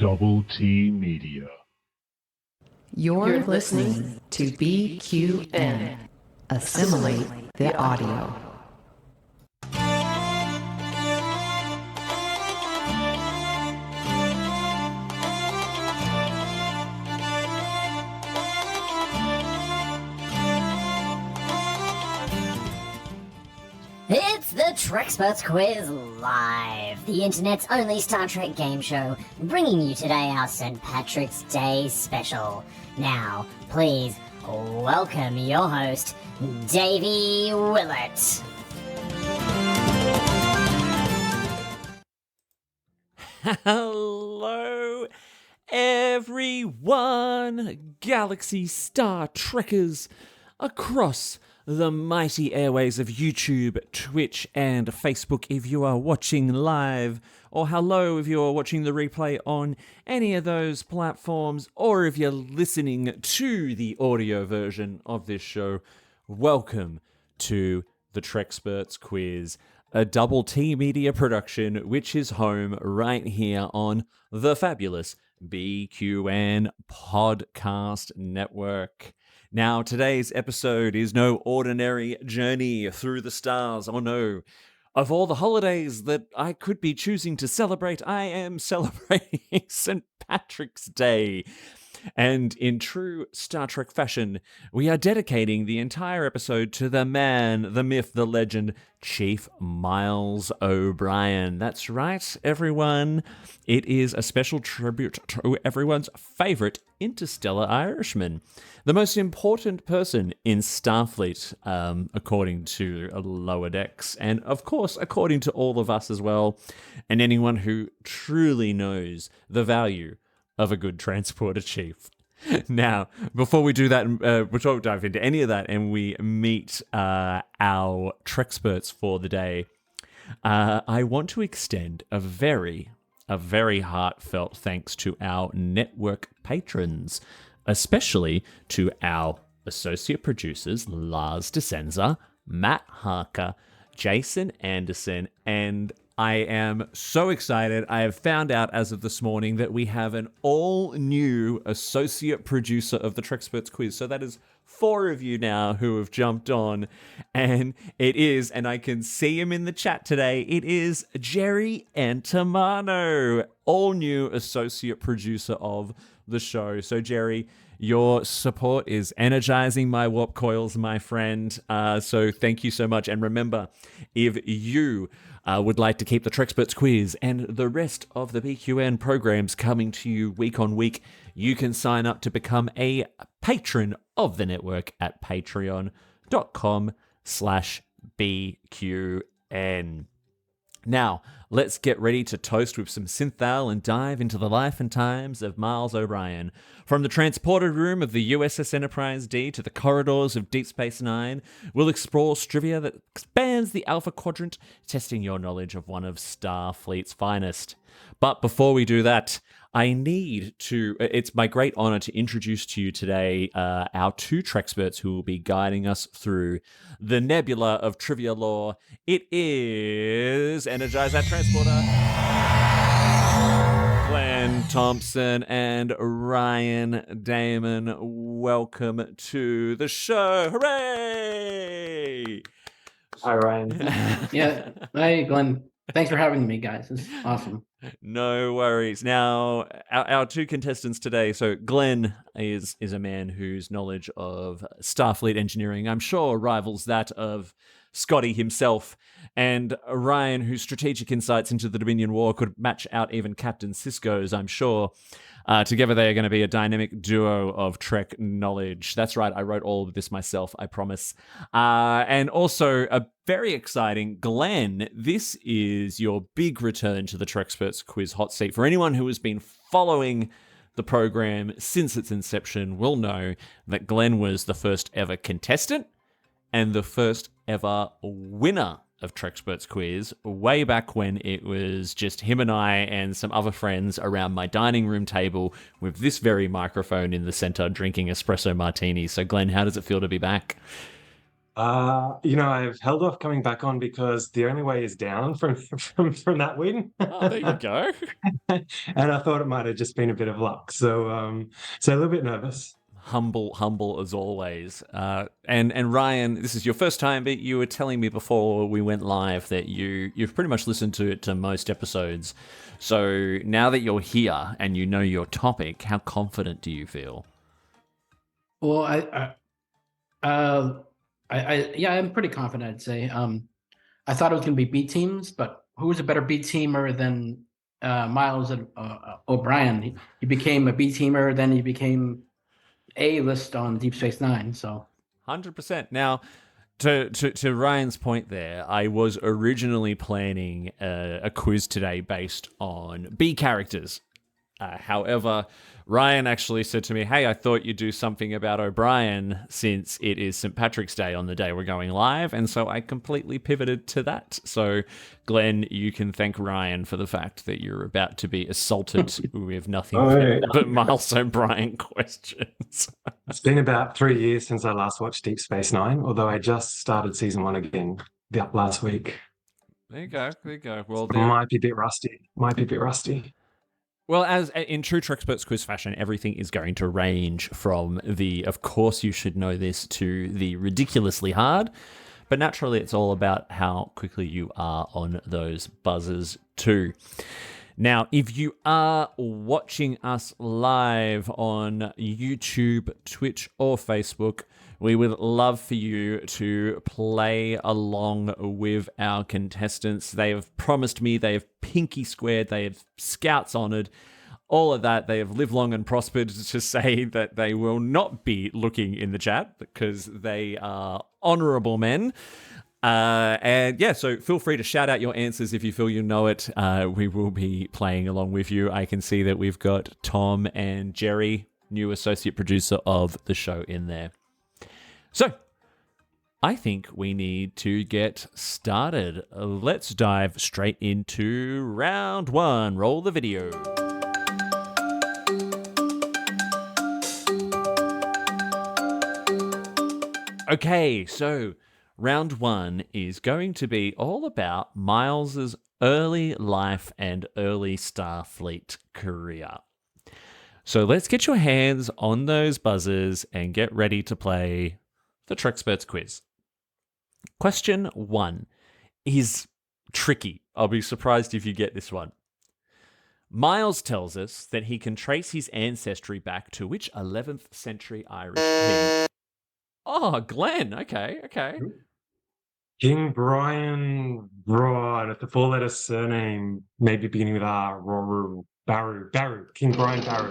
Double T Media. You're listening to BQN. Assimilate the audio. It's the Treksperts Quiz Live, the internet's only Star Trek game show, bringing you today our St. Patrick's Day special. Now, please welcome your host, Davey Willett. Hello, everyone, Galaxy Star Trekkers across the mighty airways of YouTube, Twitch, and Facebook if you are watching live, or hello if you're watching the replay on any of those platforms, or if you're listening to the audio version of this show. Welcome to the Treksperts Quiz, a Double T Media production, which is home right here on the fabulous BQN Podcast Network. Now, today's episode is no ordinary journey through the stars. Oh no. Of all the holidays that I could be choosing to celebrate, I am celebrating St. Patrick's Day. And in true Star Trek fashion, we are dedicating the entire episode to the man, the myth, the legend, Chief Miles O'Brien. That's right, everyone. It is a special tribute to everyone's favorite interstellar Irishman, the most important person in Starfleet, according to Lower Decks, and of course, according to all of us as well, and anyone who truly knows the value of a good transporter chief. Now, before we do that, before we dive into any of that, and we meet our Treksperts for the day, I want to extend a very heartfelt thanks to our network patrons, especially to our associate producers, Lars DeSenza, Matt Harker, Jason Anderson, and I am so excited. I have found out as of this morning that we have an all-new associate producer of the Treksperts Quiz. So that is 4 of you now who have jumped on. And it is, and I can see him in the chat today, it is Jerry Antimano, all-new associate producer of the show. So Jerry, your support is energizing my warp coils, my friend. So thank you so much. And remember, if you would like to keep the Treksperts Quiz and the rest of the BQN programs coming to you week on week, you can sign up to become a patron of the network at patreon.com/BQN. Now, let's get ready to toast with some synthal and dive into the life and times of Miles O'Brien. From the transporter room of the USS Enterprise D to the corridors of Deep Space Nine, we'll explore trivia that expands the Alpha Quadrant, testing your knowledge of one of Starfleet's finest. But before we do that, it's my great honor to introduce to you today our 2 Treksperts who will be guiding us through the nebula of trivia lore. It is Energize That Transporter, Glenn Thompson and Ryan Damon. Welcome to the show. Hooray! Hi, Ryan. Yeah. Hey, Glenn. Thanks for having me, guys. It's awesome. No worries. Now, our 2 contestants today. So Glenn is a man whose knowledge of Starfleet engineering, I'm sure, rivals that of Scotty himself. And Ryan, whose strategic insights into the Dominion War could match out even Captain Sisko's, I'm sure. Together they are going to be a dynamic duo of Trek knowledge. That's right, I wrote all of this myself, I promise. And also, a very exciting, Glenn, this is your big return to the Treksperts Quiz hot seat. For anyone who has been following the program since its inception will know that Glenn was the first ever contestant and the first ever winner of Treksperts Quiz way back when it was just him and I and some other friends around my dining room table with this very microphone in the center drinking espresso martinis. So Glenn, how does it feel to be back? I've held off coming back on because the only way is down from that win. Oh, there you go. And I thought it might have just been a bit of luck. So a little bit nervous. Humble as always. And Ryan, this is your first time, but you were telling me before we went live that you've pretty much listened to most episodes. So now that you're here and you know your topic, how confident do you feel? Well, I'm pretty confident, I'd say. I thought it was going to be B teams, but who was a better B teamer than Miles and O'Brien? He became a B teamer, then he became A-list on Deep Space Nine. So 100%. Now, to Ryan's point there, I was originally planning a quiz today based on B characters. However, Ryan actually said to me, hey, I thought you'd do something about O'Brien since it is St. Patrick's Day on the day we're going live, and so I completely pivoted to that. So, Glenn, you can thank Ryan for the fact that you're about to be assaulted with nothing but Miles O'Brien questions. It's been about 3 years since I last watched Deep Space Nine, although I just started season 1 again last week. There you go. Well, might be a bit rusty. Well, as in true Treksperts quiz fashion, everything is going to range from the, of course you should know this, to the ridiculously hard. But naturally, it's all about how quickly you are on those buzzers too. Now, if you are watching us live on YouTube, Twitch, or Facebook, we would love for you to play along with our contestants. They have promised me, they have pinky squared, they have scouts honored, all of that. They have lived long and prospered to say that they will not be looking in the chat because they are honorable men. So feel free to shout out your answers if you feel you know it. We will be playing along with you. I can see that we've got Tom and Jerry, new associate producer of the show, in there. So, I think we need to get started. Let's dive straight into round 1. Roll the video. Okay, so round 1 is going to be all about Miles's early life and early Starfleet career. So let's get your hands on those buzzers and get ready to play the Treksperts quiz. Question 1 is tricky. I'll be surprised if you get this one. Miles tells us that he can trace his ancestry back to which 11th century Irish king? Oh, Glenn. Okay. King Brian Broad, at the 4-letter surname, maybe beginning with R. Baru. King Brian Baru.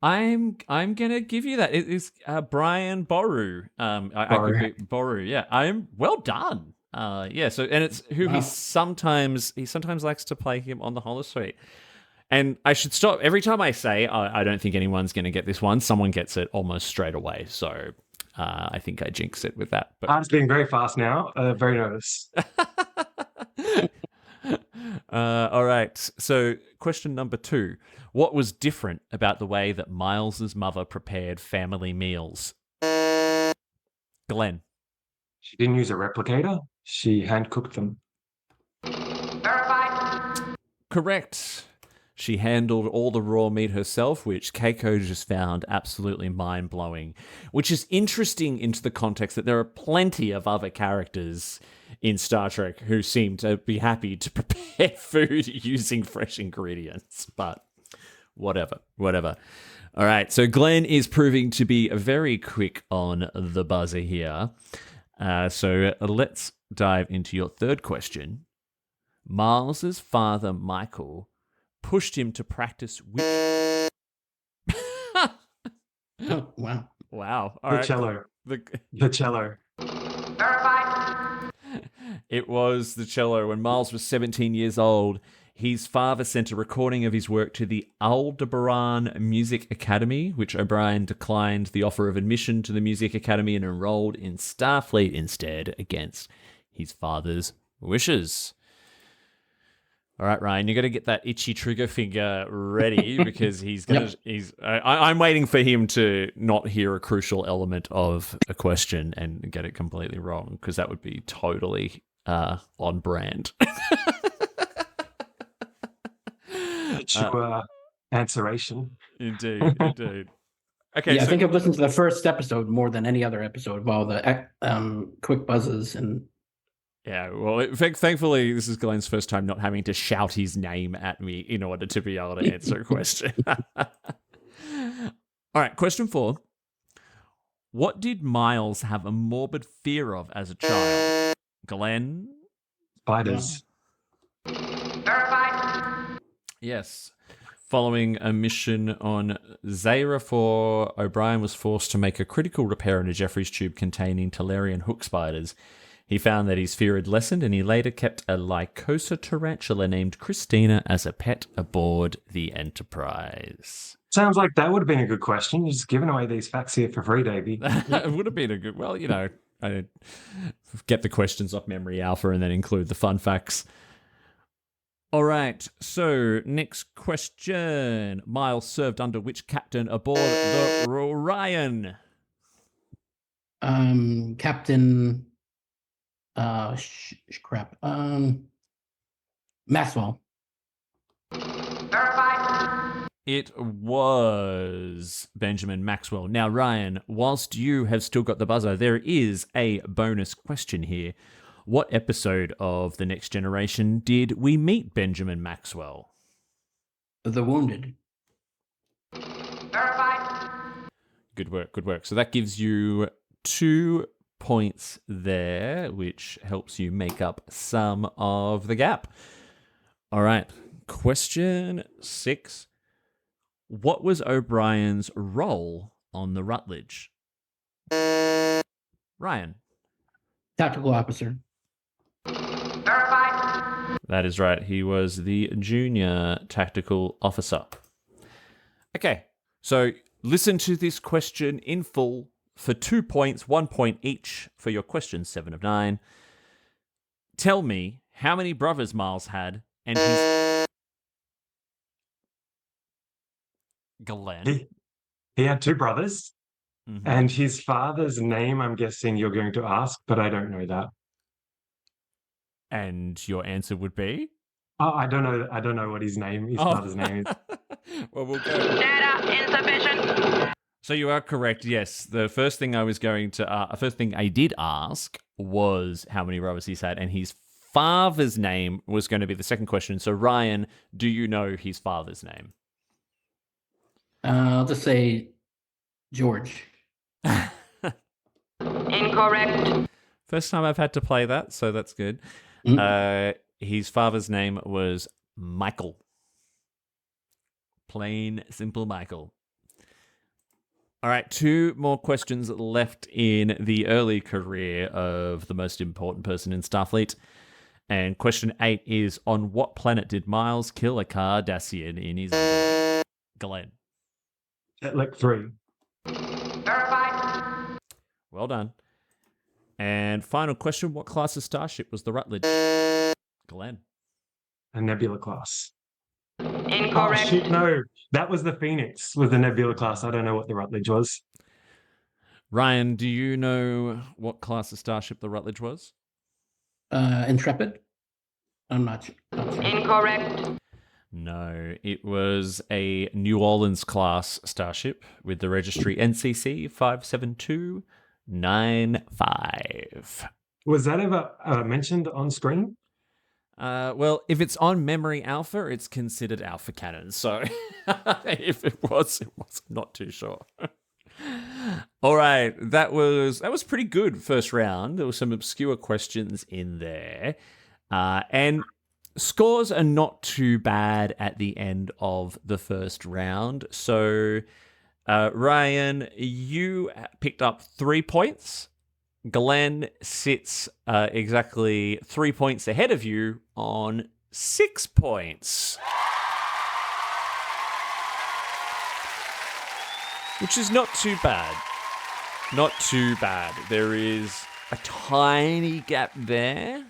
I'm gonna give you that. It is Brian Boru. I could be Boru. Yeah, I'm well done. So and it's who he sometimes likes to play him on the holosuite. And I should stop every time I say I don't think anyone's gonna get this one. Someone gets it almost straight away. So I think I jinx it with that. But Heart's being very fast now. Very nervous. All right. So, question number 2. What was different about the way that Miles's mother prepared family meals? Glenn. She didn't use a replicator. She hand-cooked them. Correct. She handled all the raw meat herself, which Keiko just found absolutely mind-blowing, which is interesting into the context that there are plenty of other characters in Star Trek who seem to be happy to prepare food using fresh ingredients, but whatever. All right, so Glenn is proving to be very quick on the buzzer here. So let's dive into your third question. Miles's father, Michael, pushed him to practice which... Oh, wow. Wow. All The right. cello. The cello. It was the cello. When Miles was 17 years old, his father sent a recording of his work to the Aldebaran Music Academy, which O'Brien declined the offer of admission to the Music Academy and enrolled in Starfleet instead, against his father's wishes. All right, Ryan, you got to get that itchy trigger finger ready because he's gonna. I'm waiting for him to not hear a crucial element of a question and get it completely wrong, because that would be totally on brand. Sure, answeration. Indeed. Okay, Yeah, so I think I've listened to the first episode more than any other episode of all the quick buzzes and. yeah, well, thankfully, this is Glenn's first time not having to shout his name at me in order to be able to answer a question. All right, question 4. What did Miles have a morbid fear of as a child? Glenn? Spiders. Yes. Following a mission on Zara 4, O'Brien was forced to make a critical repair in a Jeffries tube containing Tellurian hook spiders. He found that his fear had lessened, and he later kept a Lycosa tarantula named Christina as a pet aboard the Enterprise. Sounds like that would have been a good question. You're just giving away these facts here for free, Davey. It would have been a good... Well, I get the questions off Memory Alpha and then include the fun facts. All right, so next question. Miles served under which captain aboard the Ryan? Captain. Crap. Maxwell. It was Benjamin Maxwell. Now, Ryan, whilst you have still got the buzzer, there is a bonus question here. What episode of The Next Generation did we meet Benjamin Maxwell? The Wounded. Good work. So that gives you 2 points there, which helps you make up some of the gap. All right, question 6. What was O'Brien's role on the Rutledge? Ryan. Tactical officer. That is right. He was the junior tactical officer. Okay, so listen to this question in full for 2 points, 1 point each for your question 7 of 9. Tell me how many brothers Miles had and his... Glenn? He had 2 brothers, Mm-hmm. and his father's name, I'm guessing you're going to ask, but I don't know that. And your answer would be? Oh, I don't know what his father's name is. Well, we'll go. Data insufficient. So you are correct. Yes, the first thing I did ask was how many brothers he's had, and his father's name was going to be the second question. So Ryan, do you know his father's name? I'll just say George. Incorrect. First time I've had to play that, so that's good. His father's name was Michael. Plain, simple Michael. All right, 2 more questions left in the early career of the most important person in Starfleet. And question 8 is, on what planet did Miles kill a Cardassian in his... Glenn. Like 3. Well done. And final question, what class of starship was the Rutledge? Glenn. A Nebula class. Incorrect. Oh, shit, no. That was the Phoenix, was the Nebula class. I don't know what the Rutledge was. Ryan, do you know what class of starship the Rutledge was? Intrepid. I'm not sure. Incorrect. No, it was a New Orleans class starship with the registry NCC 57295. Was that ever mentioned on screen? Well, if it's on Memory Alpha, it's considered Alpha Canon. So if it was not too sure. All right, that was pretty good first round. There were some obscure questions in there. And scores are not too bad at the end of the first round. So, Ryan, you picked up 3 points. Glenn sits exactly 3 points ahead of you on 6 points. Which is not too bad. Not too bad. There is a tiny gap there.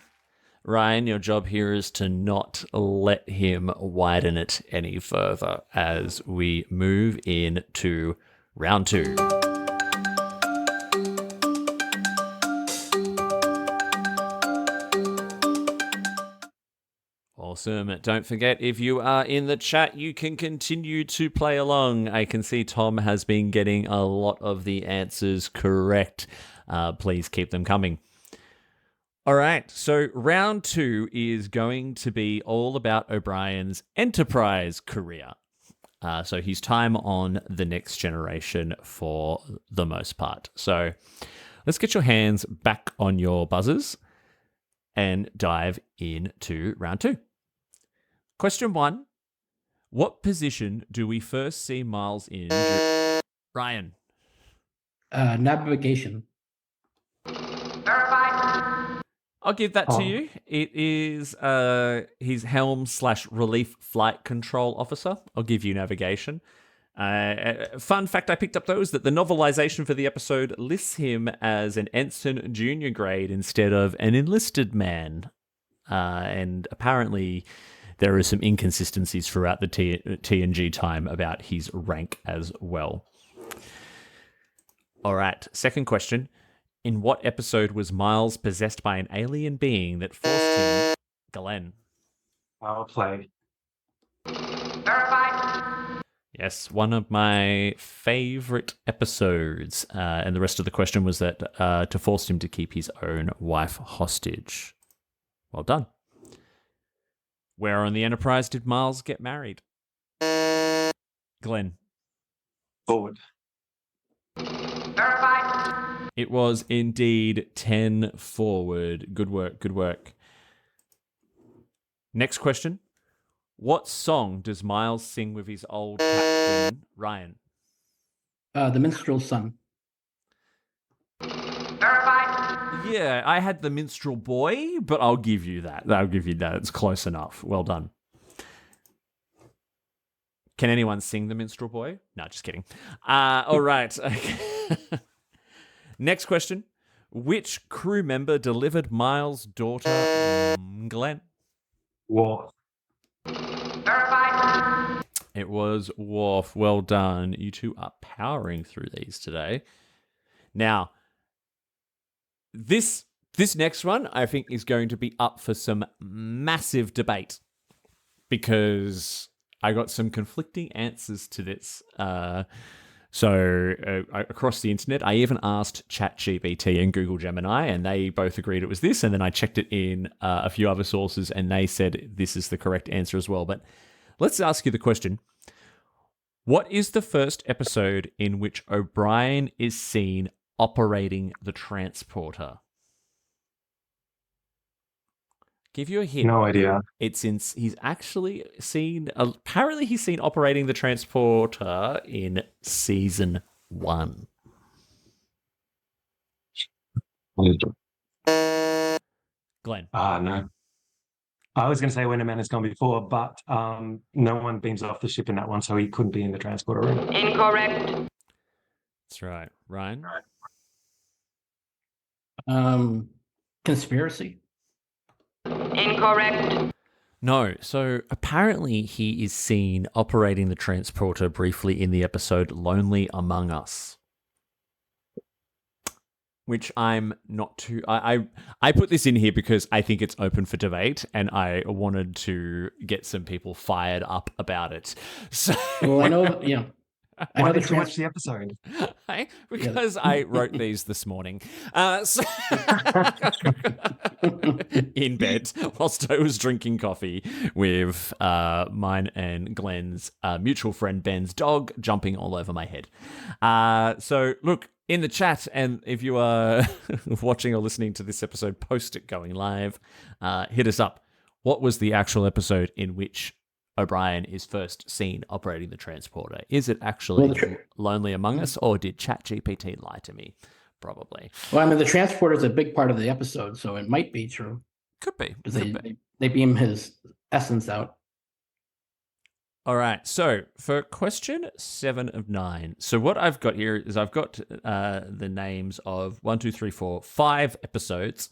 Ryan, your job here is to not let him widen it any further as we move into round 2. Awesome. Don't forget, if you are in the chat, you can continue to play along. I can see Tom has been getting a lot of the answers correct. Please keep them coming. All right, so round 2 is going to be all about O'Brien's Enterprise career. So his time on the Next Generation for the most part. So let's get your hands back on your buzzers and dive into round 2. Question 1. What position do we first see Miles in? Ryan. Navigation. I'll give that to you. It is his helm/relief flight control officer. I'll give you navigation. Fun fact I picked up, though, is that the novelization for the episode lists him as an ensign junior grade instead of an enlisted man. And apparently there are some inconsistencies throughout the TNG time about his rank as well. All right, second question. In what episode was Miles possessed by an alien being that forced him... Glenn. Power play. Yes, one of my favorite episodes. And the rest of the question was that to force him to keep his own wife hostage. Well done. Where on the Enterprise did Miles get married? Glenn. Forward. It was indeed 10 forward. Good work, good work. Next question. What song does Miles sing with his old captain, Ryan? The Minstrel's Son. Yeah, I had the Minstrel Boy, but I'll give you that. I'll give you that. It's close enough. Well done. Can anyone sing the Minstrel Boy? No, just kidding. All right. Next question. Which crew member delivered Miles' daughter, Glenn? War. It was Worf. Well done. You two are powering through these today. Now, this next one, I think, is going to be up for some massive debate because I got some conflicting answers to this. Across the internet, I even asked ChatGPT and Google Gemini, and they both agreed it was this. And then I checked it in a few other sources, and they said this is the correct answer as well. But let's ask you the question. What is the first episode in which O'Brien is seen operating the transporter? Give you a hint. No idea. He's actually seen, apparently he's seen operating the transporter in season 1. Glenn. No. I was going to say when a man has gone before, but no one beams off the ship in that one, so he couldn't be in the transporter room. Incorrect. That's right. Ryan? Conspiracy. Incorrect. No. So apparently he is seen operating the transporter briefly in the episode Lonely Among Us. Which I'm not too... I put this in here because I think it's open for debate and I wanted to get some people fired up about it. So... Well, I know, Why did you watch the episode? Because I wrote these this morning. In bed whilst I was drinking coffee with mine and Glenn's mutual friend Ben's dog jumping all over my head. So look, in the chat, and if you are watching or listening to this episode post it going live, hit us up. What was the actual episode in which O'Brien is first seen operating the transporter? Is it actually Lonely Among Us, or did ChatGPT lie to me? Probably. Well, I mean, the transporter is a big part of the episode, so it might be true. Could be. They beam his essence out. All right. So for question 7 of 9, so what I've got here is I've got the names of 5 episodes,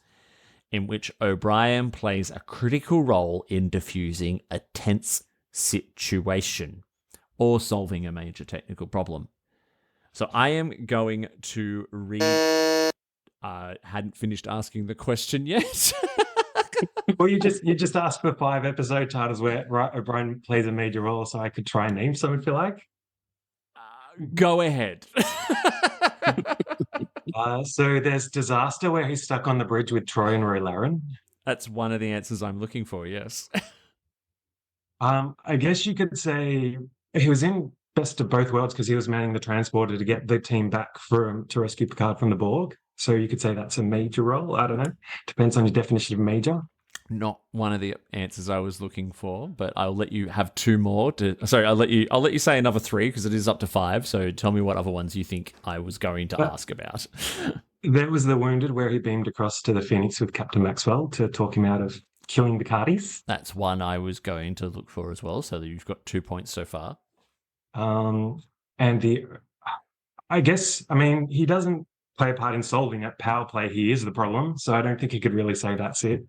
in which O'Brien plays a critical role in diffusing a tense situation or solving a major technical problem. So I am going to read. Hadn't finished asking the question yet. Well, you just asked for 5 episode titles where O'Brien plays a major role, so I could try and name some if you like. Go ahead. So there's Disaster, where he's stuck on the bridge with Troy and Laren. That's one of the answers I'm looking for, yes. I guess you could say he was in Best of Both Worlds because he was manning the transporter to get the team back to rescue Picard from the Borg. So you could say that's a major role. I don't know. Depends on your definition of major. Not one of the answers I was looking for, but I'll let you have 2 more. I'll let you say another 3 because it is up to 5. So tell me what other ones you think I was going to ask about. There was the Wounded, where he beamed across to the Phoenix with Captain Maxwell to talk him out of killing the Cardis. That's one I was going to look for as well. So you've got 2 points so far. And I guess, he doesn't play a part in solving it. Power play, he is the problem. So I don't think he could really say that's it.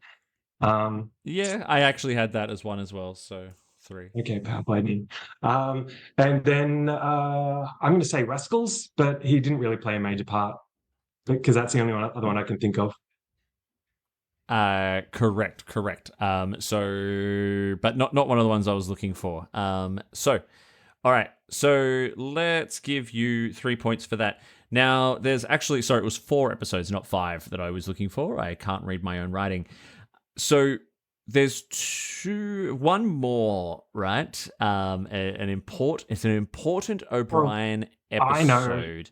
Yeah, I actually had that as one as well. So 3. Okay, power play me. And then I'm going to say Rascals, but he didn't really play a major part because that's the only other one I can think of. Correct. But not one of the ones I was looking for. All right. So let's give you 3 points for that. Now, there's actually, it was 4 episodes, not 5 that I was looking for. I can't read my own writing. So there's one more, right? It's an important O'Brien episode. I know.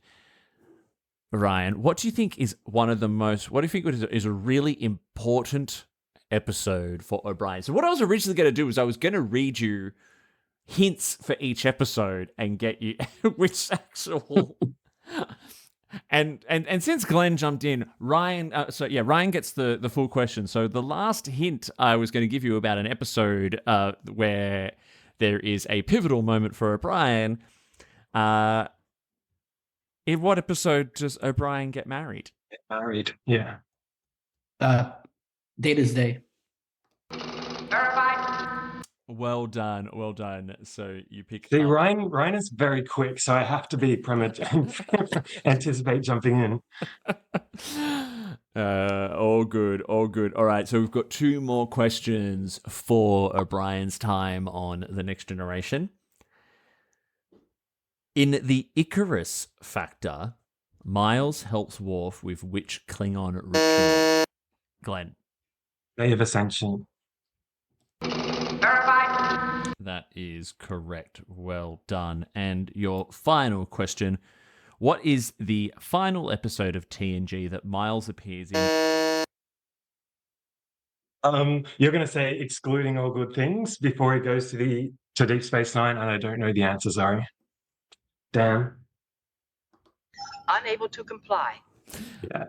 Ryan, what do you think is what do you think is a really important episode for O'Brien? So what I was originally going to do is I was going to read you hints for each episode and get you which actual... And since Glenn jumped in, Ryan gets the full question. So the last hint I was going to give you about an episode where there is a pivotal moment for O'Brien. In what episode does O'Brien get married? Get married, yeah. Data's Day. Verified. Well done. So you pick. See, Ryan is very quick, so I have to be anticipate jumping in. All good. All right, so we've got 2 more questions for O'Brien's time on The Next Generation. In the Icarus Factor, Miles helps Worf with which Klingon ritual? Glenn. Day of Ascension. Verified. That is correct. Well done. And your final question, what is the final episode of TNG that Miles appears in? You're going to say excluding all good things before he goes to Deep Space Nine, and I don't know the answer, sorry. Dan? Unable to comply. Yeah.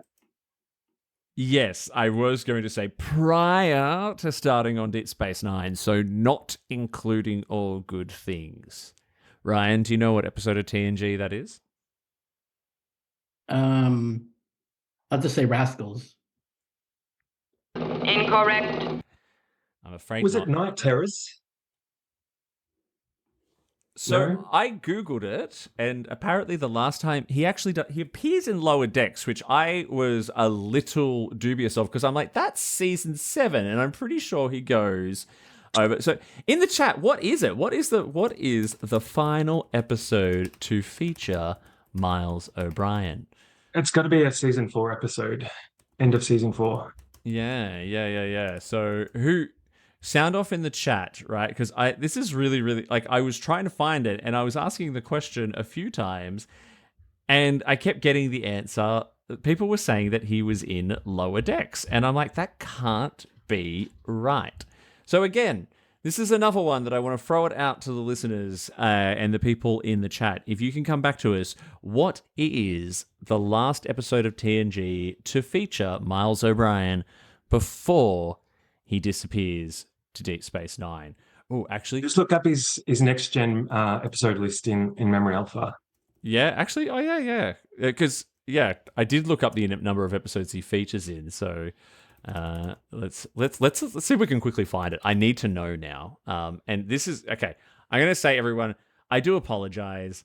Yes, I was going to say prior to starting on Deep Space Nine, so not including all good things. Ryan, do you know what episode of TNG that is? I'll just say Rascals. Incorrect. I'm afraid Was not. it Night Terrors? So No? I Googled it, and apparently the last time he appears in Lower Decks, which I was a little dubious of because I'm like, that's season 7, and I'm pretty sure he goes over. So in the chat, what is it? What is the final episode to feature Miles O'Brien? It's got to be a season 4 episode. End of season 4. Yeah. So who... Sound off in the chat, right? Because this is really, I was trying to find it and I was asking the question a few times and I kept getting the answer. People were saying that he was in Lower Decks and I'm like, that can't be right. So again, this is another one that I want to throw it out to the listeners and the people in the chat. If you can come back to us, what is the last episode of TNG to feature Miles O'Brien before he disappears to Deep Space Nine? Oh, actually, Just look up his next gen episode list in Memory Alpha. Yeah, actually, yeah. Because, I did look up the number of episodes he features in, so... Let's see if we can quickly find it. I need to know now. And this is okay. I'm gonna say, everyone, I do apologize.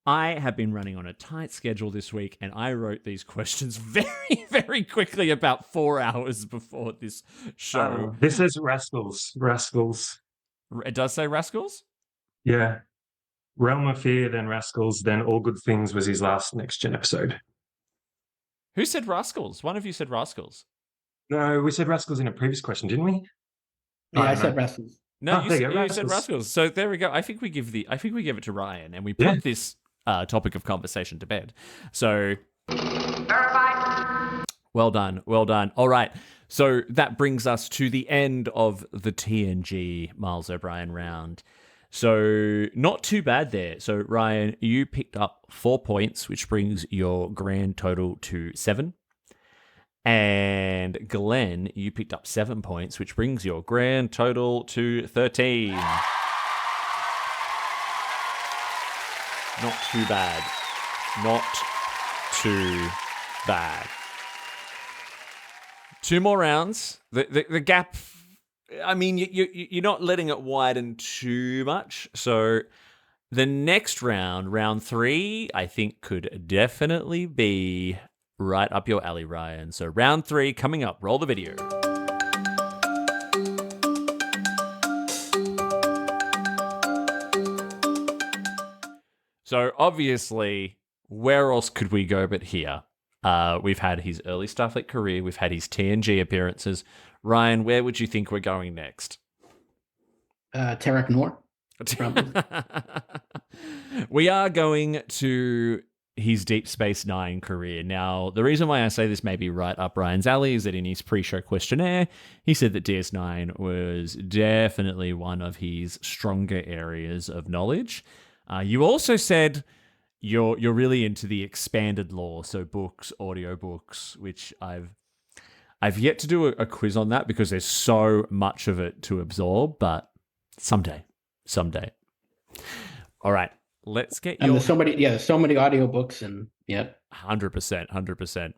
I have been running on a tight schedule this week, and I wrote these questions very, very quickly about 4 hours before this show. This is Rascals. Rascals. It does say Rascals? Yeah. Realm of Fear, then Rascals, then All Good Things was his last Next Gen episode. Who said Rascals? One of you said Rascals. No, we said Rascals in a previous question, didn't we? Yeah, I said Rascals. No, Oh, you, there said, you go, you said Rascals. Rascals. So there we go. I think we give it to Ryan, and we put this topic of conversation to bed. So well done. All right. So that brings us to the end of the TNG Miles O'Brien round. So not too bad there. So Ryan, you picked up 4 points, which brings your grand total to 7. And Glenn, you picked up 7 points, which brings your grand total to 13. Not too bad. Not too bad. 2 more rounds. The gap, I mean, you're not letting it widen too much. So the next round, round 3, I think could definitely be right up your alley, Ryan. So round 3 coming up. Roll the video. So obviously, where else could we go but here? We've had his early Starfleet career. We've had his TNG appearances. Ryan, where would you think we're going next? Tarek Noor. We are going to his Deep Space Nine career. Now, the reason why I say this may be right up Ryan's alley is that in his pre-show questionnaire, he said that DS9 was definitely one of his stronger areas of knowledge. You also said you're really into the expanded lore, so books, audiobooks, which I've yet to do a quiz on that because there's so much of it to absorb, but someday. All right, let's get And there's so many audiobooks and 100%.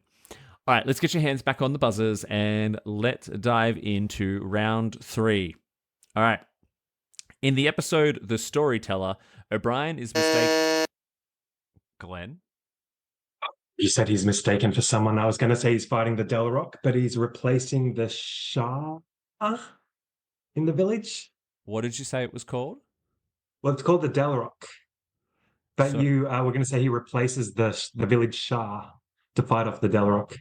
All right, let's get your hands back on the buzzers and let's dive into round 3. All right. In the episode The Storyteller, O'Brien is mistaken. Glenn? You said he's mistaken for someone. I was going to say he's fighting the Delrock, but he's replacing the Shah in the village. What did you say it was called? Well, it's called the Delrock. But So- you were going to say he replaces the village Shah to fight off the Delrock.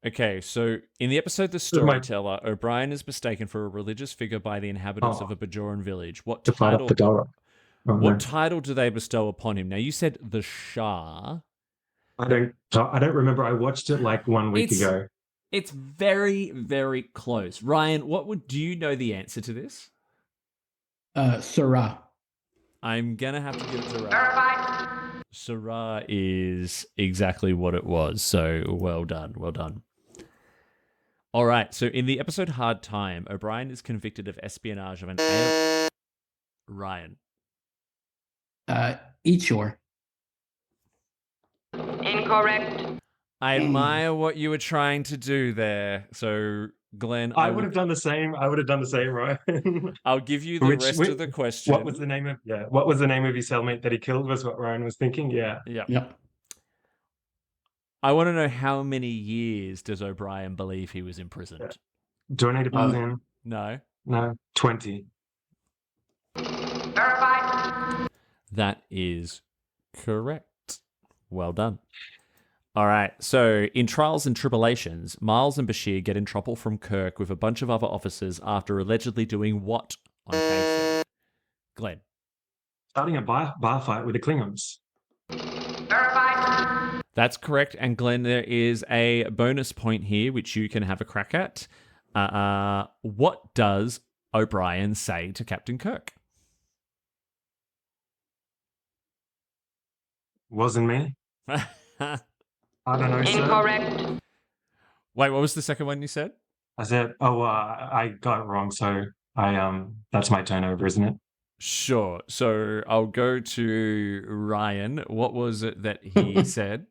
Okay, so in the episode The Storyteller, O'Brien is mistaken for a religious figure by the inhabitants of a Bajoran village. What To fight off the Delrock. Oh, what no. title do they bestow upon him? Now, you said the Shah. I don't remember. I watched it like 1 week ago. It's very, very close. Ryan, do you know the answer to this? Surah. I'm going to have to give it to Ryan. Sarah is exactly what it was. So well done. All right. So in the episode Hard Time, O'Brien is convicted of espionage of an Ryan. Eachor. Incorrect. I admire what you were trying to do there. So Glenn, I would have done the same. Ryan. I'll give you the rest of the question. What was the name of his cellmate that he killed? Was what Ryan was thinking. Yeah. Yep. I want to know how many years does O'Brien believe he was imprisoned? Yeah. Do I need to buzz in? No. 20. That is correct. Well done. All right. So in Trials and Tribulations, Miles and Bashir get in trouble from Kirk with a bunch of other officers after allegedly doing what on K4? Glenn. Starting a bar fight with the Klingons. That's correct. And Glenn, there is a bonus point here, which you can have a crack at. What does O'Brien say to Captain Kirk? Wasn't me. I don't know, sir. Incorrect. Wait, what was the second one you said? I said, I got it wrong, so that's my turnover, isn't it? Sure. So I'll go to Ryan. What was it that he said?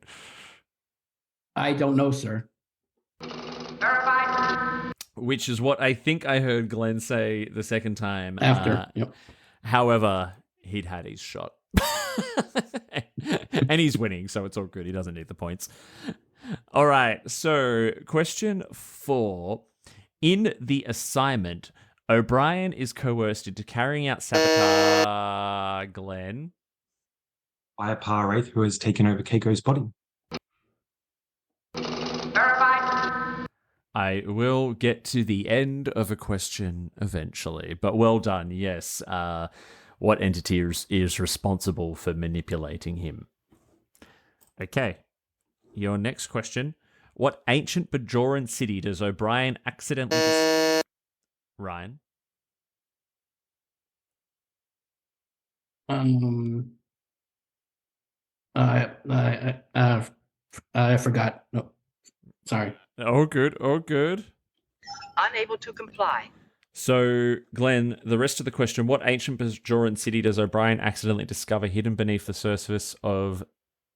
I don't know, sir. which is what I think I heard Glenn say the second time. After. Yep. However, he'd had his shot. And he's winning, so it's all good. He doesn't need the points. All right, so question 4. In the assignment, O'Brien is coerced into carrying out sabotage. Glenn? By a power wraith who has taken over Keiko's body. Verified. I will get to the end of a question eventually, but well done. Yes. What entity is responsible for manipulating him? Okay. Your next question. What ancient Bajoran city does O'Brien accidentally... Ryan? I forgot. No, sorry. Oh, good. Oh, good. Unable to comply. So, Glenn, the rest of the question, what ancient Bajoran city does O'Brien accidentally discover hidden beneath the surface of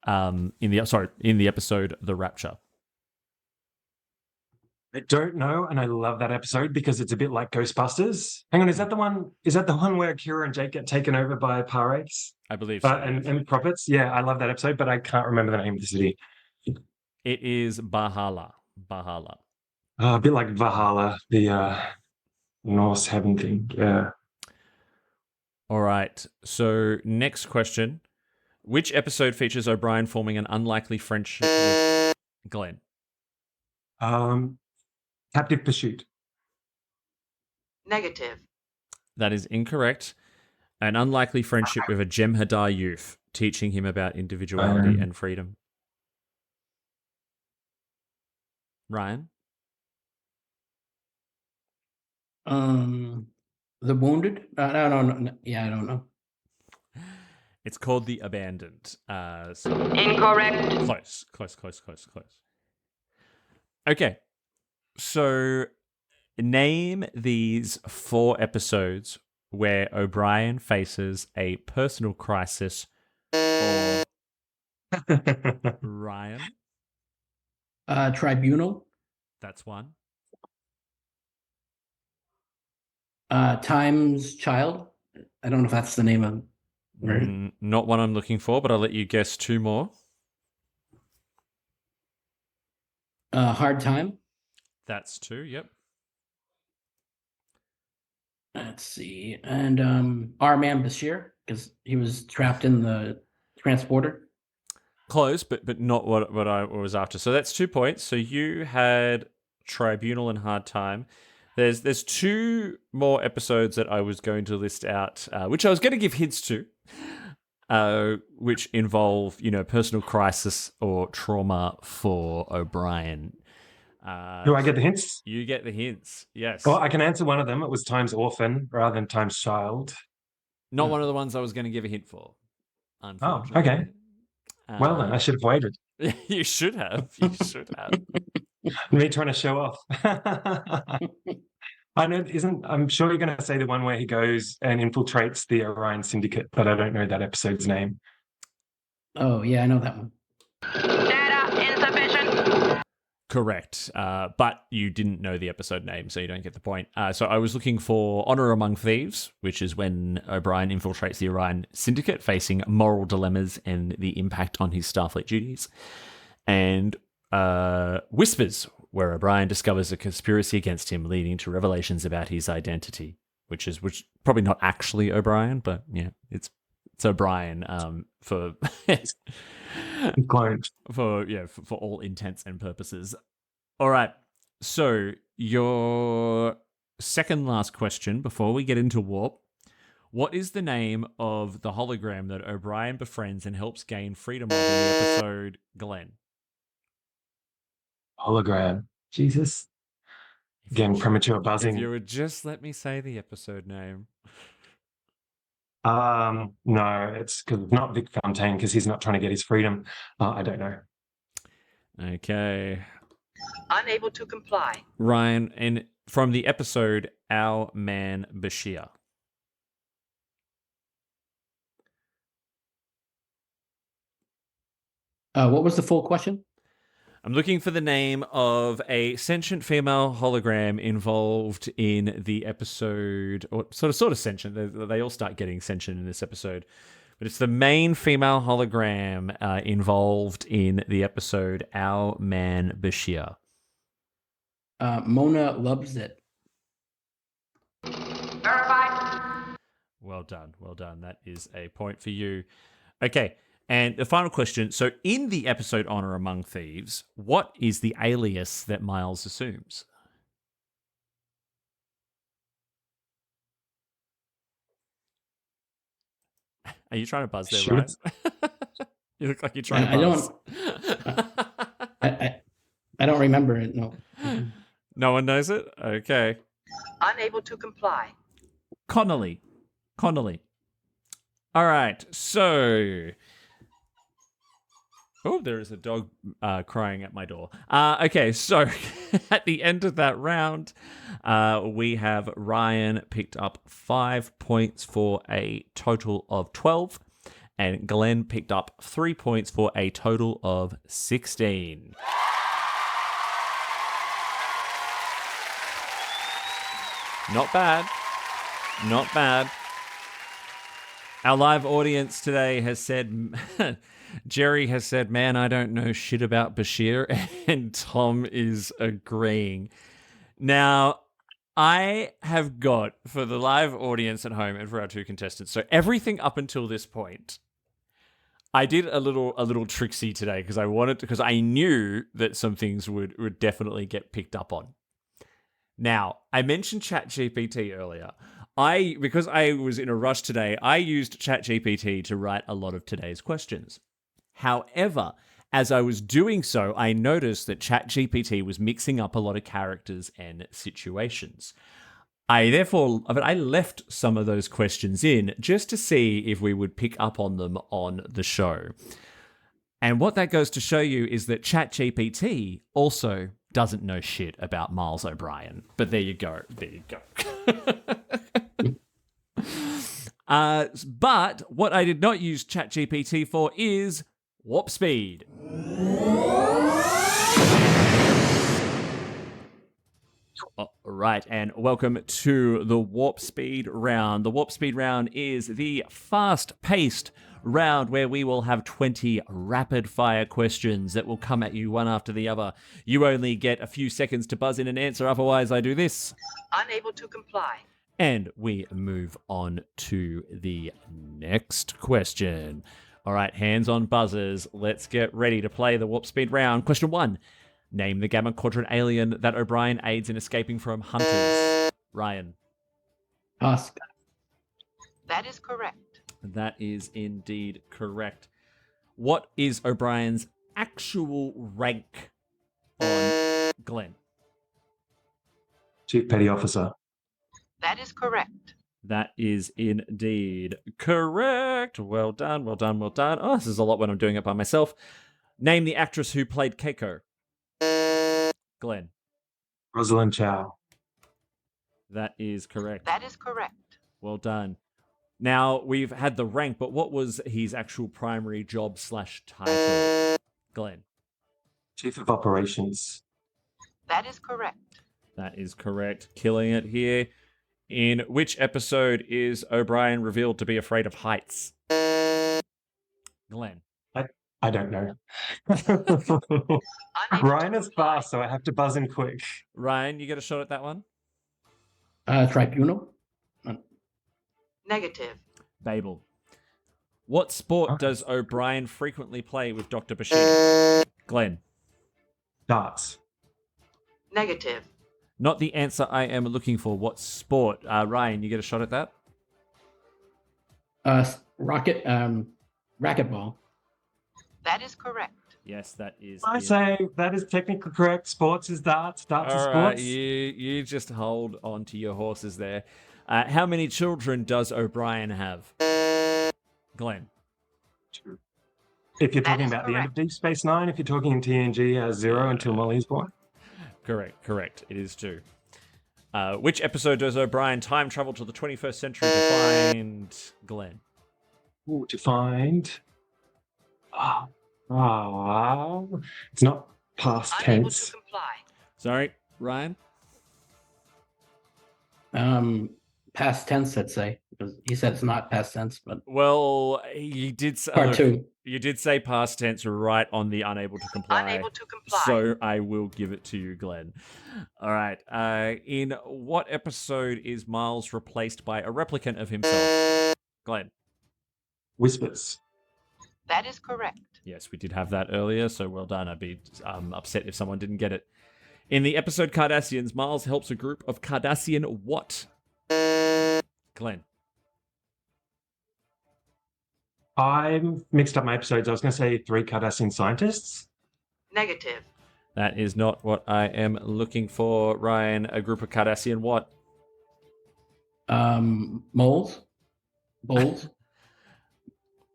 in the episode The Rapture? I don't know, and I love that episode because it's a bit like Ghostbusters. Hang on, is that the one? Is that the one where Kira and Jake get taken over by power wraiths? I believe so. And prophets? Yeah, I love that episode, but I can't remember the name of the city. It is Bahala. Bahala. A bit like Valhalla, the Norse heaven thing. Yeah. All right. So, next question. Which episode features O'Brien forming an unlikely friendship with Glenn? Captive Pursuit. Negative. That is incorrect. An unlikely friendship with a Jem'Hadar youth, teaching him about individuality and freedom. Ryan? The Wounded? I don't know. Yeah, I don't know. It's called The Abandoned. Incorrect. Close. Okay. So, name these 4 episodes where O'Brien faces a personal crisis or Ryan. Tribunal. That's one. Time's Child. I don't know if that's the name of. Not one I'm looking for, but I'll let you guess 2 more. Hard Time. That's 2, yep. Let's see. And our man Bashir, because he was trapped in the transporter. Close, but not what I was after. So that's 2 points. So you had Tribunal and Hard Time. There's 2 more episodes that I was going to list out, which I was going to give hints to, which involve, personal crisis or trauma for O'Brien. Do I get the hints? You get the hints, yes. Well, I can answer one of them. It was Time's Orphan rather than Time's Child. Not one of the ones I was going to give a hint for, Oh, unfortunately. okay. Well then, I should have waited. You should have. You should have. Me trying to show off. I know, I'm sure you're going to say the one where he goes and infiltrates the Orion Syndicate, but I don't know that episode's name. Oh, yeah, I know that one. Data insufficient. Correct. But you didn't know the episode name, so you don't get the point. So I was looking for Honor Among Thieves, which is when O'Brien infiltrates the Orion Syndicate, facing moral dilemmas and the impact on his Starfleet duties. And Whispers, where O'Brien discovers a conspiracy against him, leading to revelations about his identity, which probably not actually O'Brien, but yeah, it's O'Brien for Client. for all intents and purposes. All right. So your second last question before we get into Warp. What is the name of the hologram that O'Brien befriends and helps gain freedom of in the episode Glenn? Hologram. Jesus. Again, premature If buzzing. you would just let me say the episode name. No, it's not Vic Fontaine because he's not trying to get his freedom. I don't know. Okay. Unable to comply. Ryan, and from the episode Our Man Bashir. What was the full question? I'm looking for the name of a sentient female hologram involved in the episode, or sort of sentient. They all start getting sentient in this episode. But it's the main female hologram involved in the episode Our Man Bashir. Mona loves it. Verified. Well done. Well done. That is a point for you. Okay. And the final question. So in the episode Honor Among Thieves, what is the alias that Miles assumes? Are you trying to buzz there, Sure. Ryan? You look like you're trying to buzz. I don't remember it. No. No one knows it? Okay. Unable to comply. Connolly. All right. So... Oh, there is a dog crying at my door. Okay, so at the end of that round, we have Ryan picked up 5 points for a total of 12, and Glenn picked up 3 points for a total of 16. Not bad. Not bad. Our live audience today has said... Jerry has said, man, I don't know shit about Bashir, and Tom is agreeing. Now, I have got, for the live audience at home and for our two contestants, so everything up until this point, I did a little tricksy today because I knew that some things would definitely get picked up on. Now, I mentioned ChatGPT earlier. Because I was in a rush today, I used ChatGPT to write a lot of today's questions. However, as I was doing so, I noticed that ChatGPT was mixing up a lot of characters and situations. I left some of those questions in just to see if we would pick up on them on the show. And what that goes to show you is that ChatGPT also doesn't know shit about Miles O'Brien. But there you go. But what I did not use ChatGPT for is warp speed. Right, and welcome to the warp speed round. The warp speed round is the fast-paced round where we will have 20 rapid-fire questions that will come at you one after the other. You only get a few seconds to buzz in and answer, otherwise I do this. Unable to comply. And we move on to the next question. All right, hands on buzzers. Let's get ready to play the warp speed round. Question 1. Name the Gamma Quadrant alien that O'Brien aids in escaping from hunters. Ryan. Tusk. That is correct. That is indeed correct. What is O'Brien's actual rank on Glenn? Chief Petty Officer. That is correct. That is indeed correct. Well done. Oh, this is a lot when I'm doing it by myself. Name the actress who played Keiko. Glenn. Rosalind Chow. That is correct. That is correct. Well done. Now, we've had the rank, but what was his actual primary job / title? Glenn. Chief of Operations. That is correct. That is correct. Killing it here. In which episode is O'Brien revealed to be afraid of heights? Glenn. I don't know. Unable Ryan to is comply. fast, so I have to buzz in quick. Ryan, you get a shot at that one? Tribunal. Negative. Babel. What sport does O'Brien frequently play with Dr. Bashir? Glenn. Darts. Negative. Not the answer I am looking for. What sport? Ryan, you get a shot at that? Racquetball. That is correct. Yes, that is. I say that is technically correct. Sports is darts. Darts is All right, sports. you just hold on to your horses there. How many children does O'Brien have? Glenn. If you're That talking is about the end of correct. Deep Space Nine, if you're talking in TNG, has 0 until Molly's born. Correct. It is 2. Which episode does O'Brien time travel to the 21st century to find Glenn? Ooh, to find. It's not Past Unable to tense. comply. Sorry, Ryan? Past tense, I'd say. Because he said it's not past tense, but Well, you did say, part two. You did say past tense right on the unable to comply. Unable to comply. So I will give it to you, Glenn. All right. In what episode is Miles replaced by a replicant of himself? Glenn. Whispers. That is correct. Yes, we did have that earlier, so well done. I'd be upset if someone didn't get it. In the episode Cardassians, Miles helps a group of Cardassian what? Glenn. I mixed up my episodes. I was going to say 3 Cardassian scientists. Negative. That is not what I am looking for, Ryan. A group of Cardassian what? Moles. Bowls.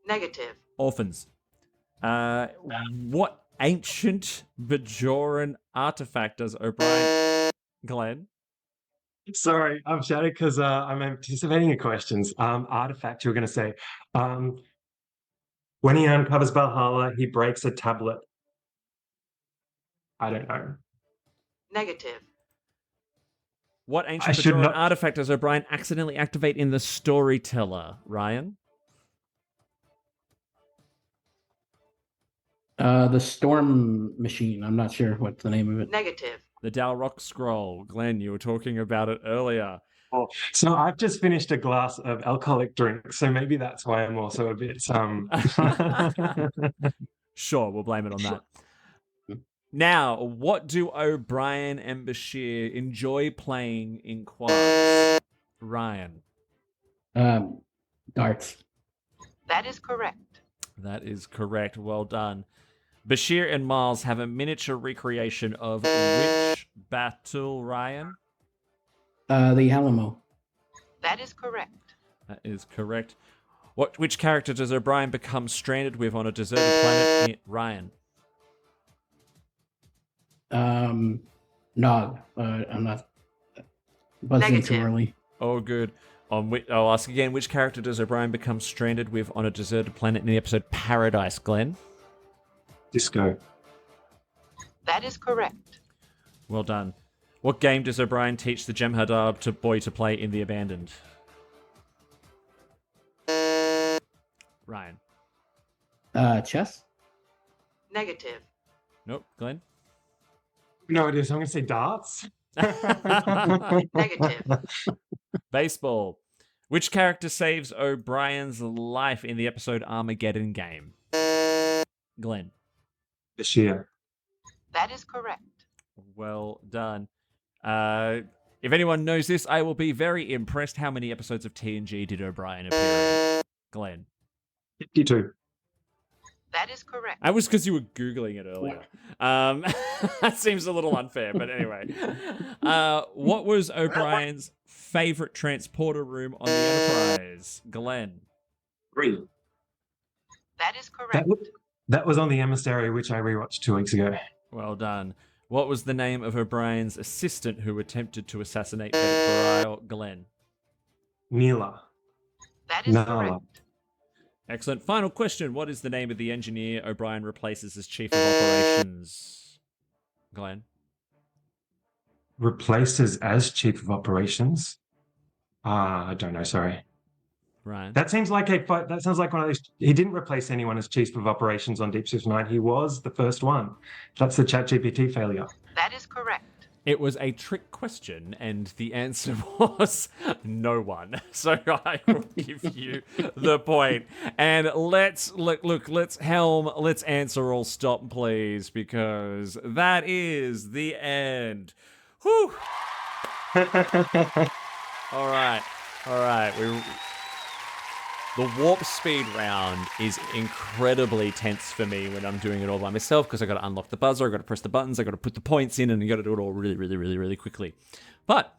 Negative. Orphans. What ancient Bajoran artifact does O'Brien... Glenn? Sorry, I'm shouting because I'm anticipating your questions. Artifact, you were going to say. When he uncovers Valhalla, he breaks a tablet. I don't know. Negative. What I ancient should Bajoran not- artifact does O'Brien accidentally activate in The Storyteller, Ryan? The storm machine. I'm not sure what's the name of it. Negative. The Dalrock Scroll. Glenn, you were talking about it earlier. So I've just finished a glass of alcoholic drink, so maybe that's why I'm also a bit Sure, we'll blame it on that. Now, what do O'Brien and Bashir enjoy playing in quads? Ryan. Darts. That is correct. That is correct. Well done. Bashir and Miles have a miniature recreation of which battle, Ryan? The Alamo. That is correct. That is correct. Which character does O'Brien become stranded with on a deserted planet? Ryan. Nog. I'm not buzzing Negative. too early. Oh, good. I'll ask again. Which character does O'Brien become stranded with on a deserted planet in the episode Paradise, Glenn? Disco. That is correct. Well done. What game does O'Brien teach the Jem'Hadar boy to play in The Abandoned? Ryan. Chess. Negative. Nope. Glenn? No, it is. I'm going to say darts. Negative. Baseball. Which character saves O'Brien's life in the episode Armageddon Game? Glenn. Bashir. That is correct. Well done. If anyone knows this, I will be very impressed. How many episodes of TNG did O'Brien appear in? Glenn. 52. That is correct. That was because you were Googling it earlier. That seems a little unfair, but anyway. What was O'Brien's favorite transporter room on the Enterprise? Glenn. 3. That is correct. That was on the Emissary, which I rewatched 2 weeks ago. Well done. What was the name of O'Brien's assistant who attempted to assassinate Vedic Bareil? Glenn. Neela. That is Nala. correct. Excellent. Final question. What is the name of the engineer O'Brien replaces as chief of operations? Glenn. Replaces as chief of operations. I don't know. Sorry. Ryan. That sounds like one of those. He didn't replace anyone as chief of operations on Deep Space Nine. He was the first one. That's the ChatGPT failure. That is correct. It was a trick question, and the answer was no one. So I will give you the point. And let's answer all stop, please, because that is the end. Whew. All right. The warp speed round is incredibly tense for me when I'm doing it all by myself because I got to unlock the buzzer, I got to press the buttons, I got to put the points in, and you got to do it all really quickly. But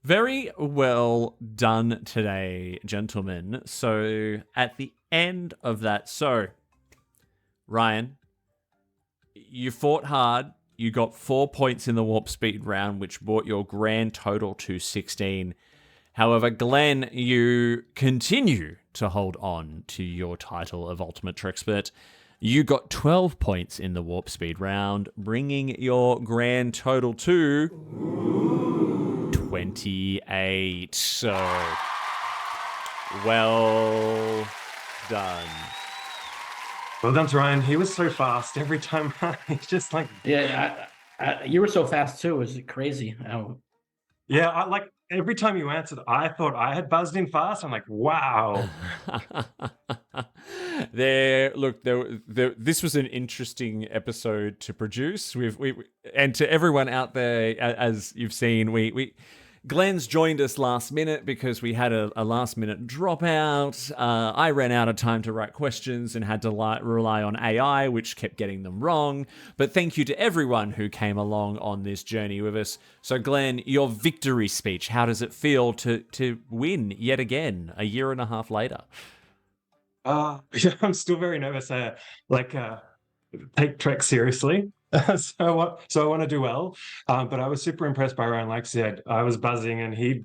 very well done today, gentlemen. So at the end of that, Ryan, you fought hard. You got 4 points in the warp speed round, which brought your grand total to 16. However, Glenn, you continue to hold on to your title of Ultimate Trekspert. You got 12 points in the warp speed round, bringing your grand total to 28. So, well done. Well done to Ryan. He was so fast every time. He's just like, Yeah, you were so fast too. It was crazy. yeah, I like every time you answered, I thought I had buzzed in fast. I'm like, wow. This was an interesting episode to produce. And to everyone out there, as you've seen, Glenn's joined us last minute because we had a last minute dropout. I ran out of time to write questions and had to rely on AI, which kept getting them wrong. But thank you to everyone who came along on this journey with us. So Glenn, your victory speech, how does it feel to win yet again a year and a half later? Yeah, I'm still very nervous. Take Trek seriously. So I want to do well. But I was super impressed by Ryan. Like I said, I was buzzing and he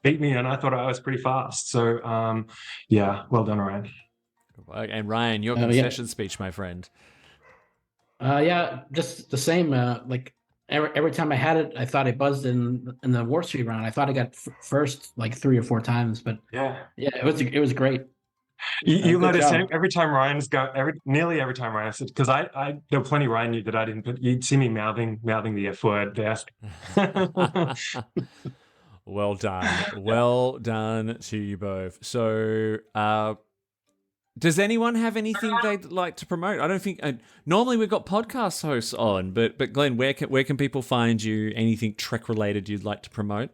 beat me, and I thought I was pretty fast. So yeah, well done, Ryan. And Ryan, your concession speech, my friend. Yeah, just the same. Like every time I had it, I thought I buzzed in the warp speed round. I thought I got first like 3 or 4 times, but yeah, it was great. You'll notice every time nearly every time Ryan said, because there were plenty Ryan knew that I didn't, but you'd see me mouthing the F word there. Well done to you both. So, does anyone have anything they'd like to promote? I don't think normally we've got podcast hosts on, but Glenn, where can people find you? Anything Trek related you'd like to promote?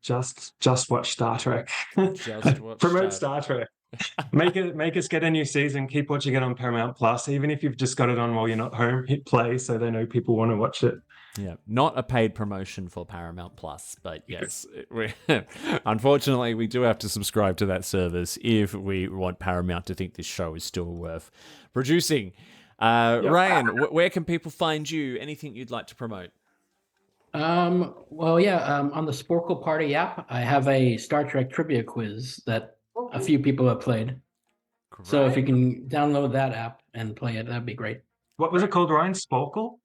Just watch Star Trek. Promote Star Trek. Make us get a new season. Keep watching it on Paramount Plus, even if you've just got it on while you're not home. Hit play so they know people want to watch it. Yeah, not a paid promotion for Paramount Plus, but yes, unfortunately, we do have to subscribe to that service if we want Paramount to think this show is still worth producing. Ryan, where can people find you? Anything you'd like to promote? On the Sporkle Party app, I have a Star Trek trivia quiz that a few people have played. Great. So if you can download that app and play it, that'd be great. What was it called, Ryan? Sporkle?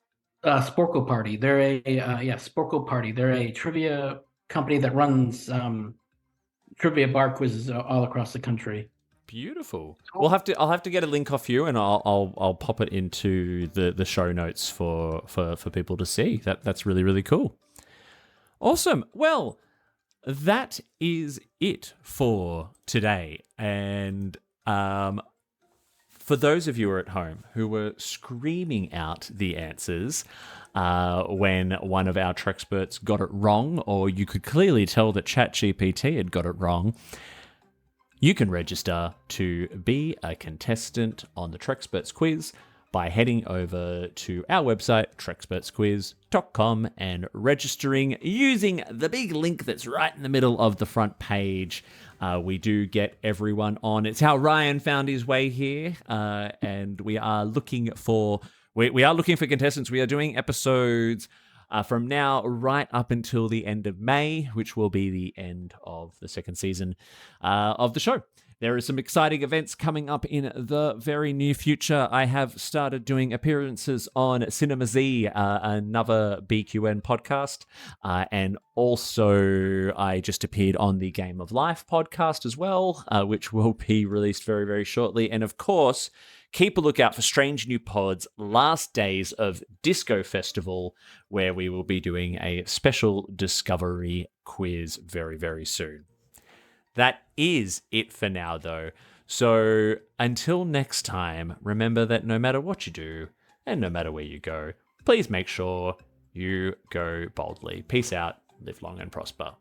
Sporkle Party. They're Sporkle Party. They're a trivia company that runs trivia bar quizzes all across the country. Beautiful. I'll have to get a link off you, and I'll pop it into the show notes for people to see. That's really, really cool. Awesome. Well, that is it for today. And for those of you at home who were screaming out the answers when one of our Treksperts got it wrong, or you could clearly tell that ChatGPT had got it wrong, you can register to be a contestant on the Treksperts quiz by heading over to our website, trekspertsquiz.com, and registering using the big link that's right in the middle of the front page. We do get everyone on. It's how Ryan found his way here, and we are looking for contestants. We are doing episodes from now right up until the end of May, which will be the end of the second season of the show. There are some exciting events coming up in the very near future. I have started doing appearances on Cinema Z, another BQN podcast, and also I just appeared on the Game of Life podcast as well, which will be released very, very shortly. And of course, keep a lookout for Strange New Pod's Last Days of Disco Festival, where we will be doing a special Discovery quiz very, very soon. That is it for now, though. So until next time, remember that no matter what you do, and no matter where you go, please make sure you go boldly. Peace out, live long and prosper.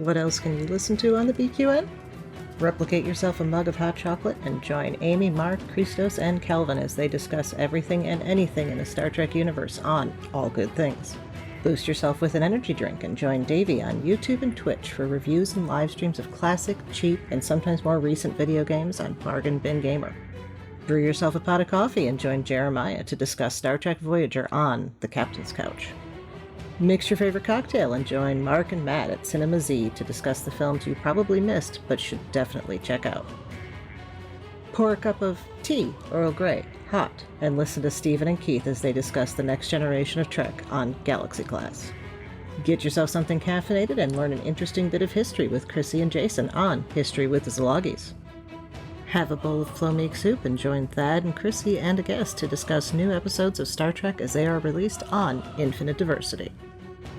What else can you listen to on the BQN? Replicate yourself a mug of hot chocolate and join Amy, Mark, Christos, and Kelvin as they discuss everything and anything in the Star Trek universe on All Good Things. Boost yourself with an energy drink and join Davey on YouTube and Twitch for reviews and live streams of classic, cheap, and sometimes more recent video games on Bargain Bin Gamer. Brew yourself a pot of coffee and join Jeremiah to discuss Star Trek Voyager on The Captain's Couch. Mix your favorite cocktail and join Mark and Matt at Cinema Z to discuss the films you probably missed but should definitely check out. Pour a cup of tea, Earl Grey, hot, and listen to Stephen and Keith as they discuss the next generation of Trek on Galaxy Class. Get yourself something caffeinated and learn an interesting bit of history with Chrissy and Jason on History with the Zalogis. Have a bowl of Flo-Meek soup and join Thad and Chrissy and a guest to discuss new episodes of Star Trek as they are released on Infinite Diversity.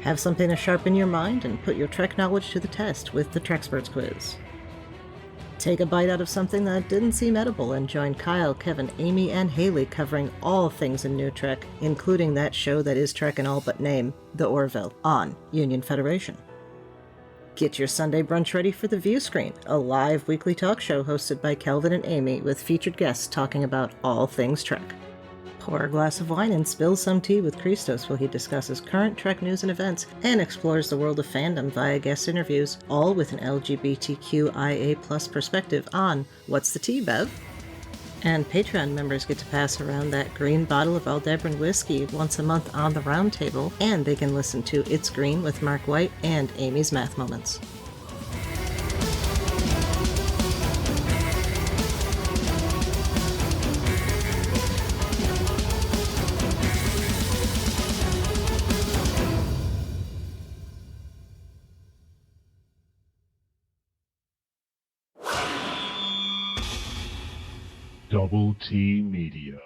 Have something to sharpen your mind and put your Trek knowledge to the test with the Treksperts quiz. Take a bite out of something that didn't seem edible and join Kyle, Kevin, Amy, and Haley covering all things in New Trek, including that show that is Trek in all but name, The Orville, on Union Federation. Get your Sunday brunch ready for The View Screen, a live weekly talk show hosted by Kelvin and Amy with featured guests talking about all things Trek. Pour a glass of wine and spill some tea with Christos while he discusses current Trek news and events and explores the world of fandom via guest interviews, all with an LGBTQIA+ perspective on What's the Tea, Bev? And Patreon members get to pass around that green bottle of Aldebaran whiskey once a month on the round table, and they can listen to It's Green with Mark White and Amy's Math Moments. Double T Media.